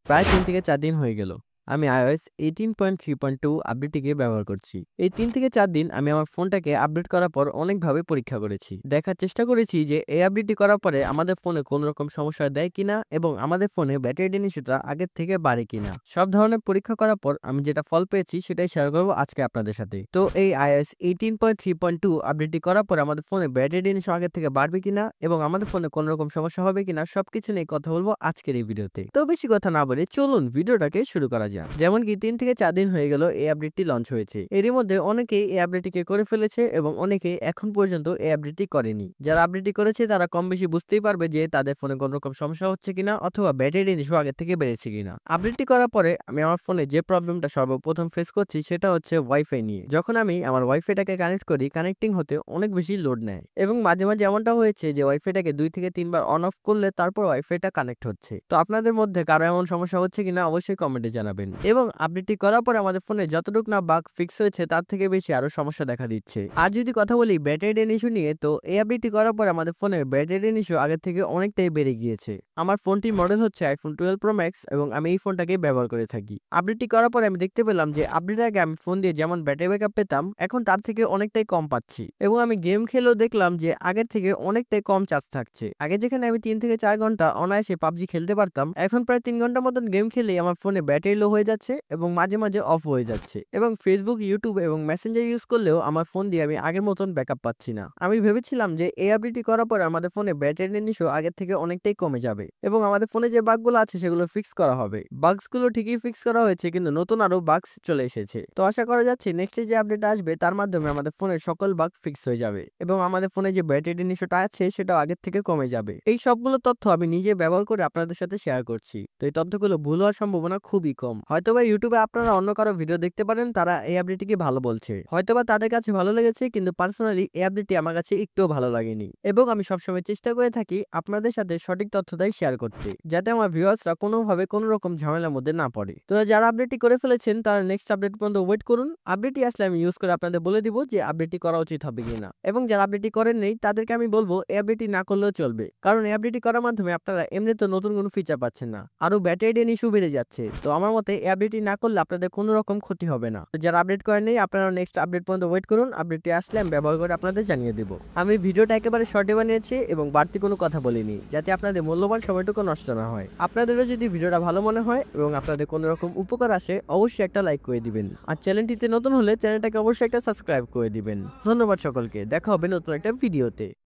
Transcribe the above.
প্রায় ৩ থেকে ৪ দিন হয়ে গেল আমি iOS 18.3.2 আপডেটটিকে ব্যবহার করছি। এই ৩ থেকে ৪ দিন আমি আমার ফোনটাকে আপডেট করার পর অনেকভাবে পরীক্ষা করেছি। দেখার চেষ্টা করেছি যে এই আপডেটটি করার পরে আমাদের ফোনে কোনো রকম সমস্যা দেয় কিনা এবং আমাদের ফোনে ব্যাটারি ডেন্সিটিটা আগের থেকে বাড়ে কিনা। সব ধরনের পরীক্ষা করার পর আমি যেটা ফল পেয়েছি সেটাই শেয়ার করব আজকে আপনাদের সাথে। তো এই iOS 18.3.2 আপডেটটি করার পর আমাদের ফোনে ব্যাটারি ডেন্সিটি আগের থেকে বাড়বে কিনা এবং আমাদের ফোনে কোনো রকম সমস্যা হবে কিনা সবকিছু নিয়ে কথা বলবো আজকের এই ভিডিওতে। তো বেশি কথা না বলে চলুন ভিডিওটাকে শুরু করা যাক। যেমন কি ৩ থেকে ৪ দিন হয়ে গেল এই আপডেটটি লঞ্চ হয়েছে। এরই মধ্যে অনেকেই এই আপডেটটিকে করে ফেলেছে এবং অনেকেই এখন পর্যন্ত এই আপডেটটি করেনি। যারা আপডেটটি করেছে তারা কম বেশি বুঝতেই পারবে যে তাদের ফোনে কোনো রকম সমস্যা হচ্ছে কিনা অথবা ব্যাটারি ইস্যু আগের থেকে বেড়েছে কিনা। আপডেটটি করার পরে আমি আমার ফোনে যে প্রবলেমটা সর্বপ্রথম ফেস করছি সেটা হচ্ছে ওয়াইফাই নিয়ে। যখন আমি আমার ওয়াইফাইটাকে কানেক্ট করি, কানেক্টিং হতে অনেক বেশি লোড নেয় এবং মাঝে মাঝে এমনটা হয়েছে যে ওয়াইফাইটাকে 2 থেকে 3 বার অন অফ করলে তারপর ওয়াইফাইটা কানেক্ট হচ্ছে। তো আপনাদের মধ্যে কারো এমন সমস্যা হচ্ছে কিনা অবশ্যই কমেন্টে জানাবেন। এবং আপডেটটি করার পরে আমাদের ফোনে যতটুকু না বাগ ফিক্স হয়েছে তার থেকে বেশি আরো সমস্যা দেখা দিচ্ছে। আর যদি কথা বলি ব্যাটারি ড্রেন ইস্যু নিয়ে, তো এই আপডেটটি করার পরে আমাদের ফোনে ব্যাটারি ড্রেন ইস্যু আগের থেকে অনেকটাই বেড়ে গিয়েছে। আমার ফোনটির মডেল হচ্ছে iPhone 12 Pro Max এবং আমি এই ফোনটাকে ব্যবহার করে থাকি। আপডেটটি করার পরে আমি দেখতে পেলাম যে আপডেটের আগে আমি ফোন দিয়ে যেমন ব্যাটারি ব্যাকআপ পেতাম এখন তার থেকে অনেকটাই কম পাচ্ছি এবং আমি গেম খেলেও দেখলাম যে আগের থেকে অনেকটাই কম চার্জ থাকছে। আগে যেখানে আমি 3 থেকে 4 ঘন্টা অনায়াসে পাবজি খেলতে পারতাম, এখন প্রায় 3 ঘন্টার মতন গেম খেলেই আমার ফোনে ব্যাটারি লো হয়ে যাচ্ছে এবং মাঝে মাঝে অফ হয়ে যাচ্ছে। এবং ফেসবুক, ইউটিউব এবং মেসেঞ্জার ইউজ করলেও আমার ফোন দিয়ে আমি আগের মতন ব্যাকআপ পাচ্ছি না। আমি ভেবেছিলাম যে এই আপডেটটি করার পরে আমাদের ফোনে ব্যাটারি ইস্যু আগের থেকে অনেকটাই কমে যাবে এবং আমাদের ফোনে যে বাগগুলো আছে সেগুলো ফিক্স করা হবে। বাগসগুলো ঠিকই ফিক্স করা হয়েছে কিন্তু নতুন আরো বাগস চলে এসেছে। তো আশা করা যাচ্ছে নেক্সট যে আপডেট আসবে তার মাধ্যমে আমাদের ফোনের সকল বাগ ফিক্স হয়ে যাবে এবং আমাদের ফোনে যে ব্যাটারি ইস্যুটা আছে সেটাও আগের থেকে কমে যাবে। এই সবগুলো তথ্য আমি নিজে ব্যবহার করে আপনাদের সাথে শেয়ার করছি। তো এই তথ্যগুলো ভুল হওয়ার সম্ভাবনা খুবই কম। হয়তোবা ইউটিউবে আপনারা অন্য কারো ভিডিও দেখতে পারেন, তারা এই আপডেটটিকে ভালো বলছে, হয়তোবা তাদের কাছে ভালো লেগেছে, কিন্তু পার্সোনালি এই আপডেটটি আমার কাছে একটুও ভালো লাগেনি এবং আমি সবসময় চেষ্টা করে থাকি আপনাদের সাথে সঠিক তথ্যটাই শেয়ার করতে, যাতে আমার ভিউয়ার্সরা কোনোভাবে কোনো রকম ঝামেলার মধ্যে না পড়ে। তো যারা আপডেটটি করে ফেলেছেন তারা নেক্সট আপডেট পর্যন্ত ওয়েট করুন। আপডেটটি আসলে আমি ইউজ করে আপনাদের বলে দিব যে আপডেটটি করা উচিত হবে কিনা, এবং যারা আপডেটটি করেন নেই তাদেরকে আমি বলবো এই আপডেটটি না করলেও চলবে, কারণ এই আপডেটটি করার মাধ্যমে আপনারা এমনিতে নতুন কোনো ফিচার পাচ্ছেন না, আরো ব্যাটারি ড্রেন ইস্যু বেড়ে যাচ্ছে। তো আমার মতে এই আপডেটটি না করলে আপনাদের কোনো রকম ক্ষতি হবে না। যারা আপডেট করেন নেই আপনারা নেক্সট আপডেট পর্যন্ত ওয়েট করুন। আপডেটটি আসলে আমি ব্যবহার করে আপনাদের জানিয়ে দেব। আমি ভিডিওটা একেবারে শর্টে বানিয়েছি এবং বাড়তি কোনো কথা বলিনি, যাতে আপনাদের মূল্যবান সময়টুকু নষ্ট না হয়। আপনাদেরও যদি ভিডিওটা ভালো মনে হয় এবং আপনাদের কোনো রকম উপকার আসে অবশ্যই একটা লাইক করে দিবেন, আর চ্যানেলটিতে নতুন হলে চ্যানেলটাকে অবশ্যই একটা সাবস্ক্রাইব করে দিবেন। ধন্যবাদ সকলকে, দেখা হবে নতুন একটা ভিডিওতে।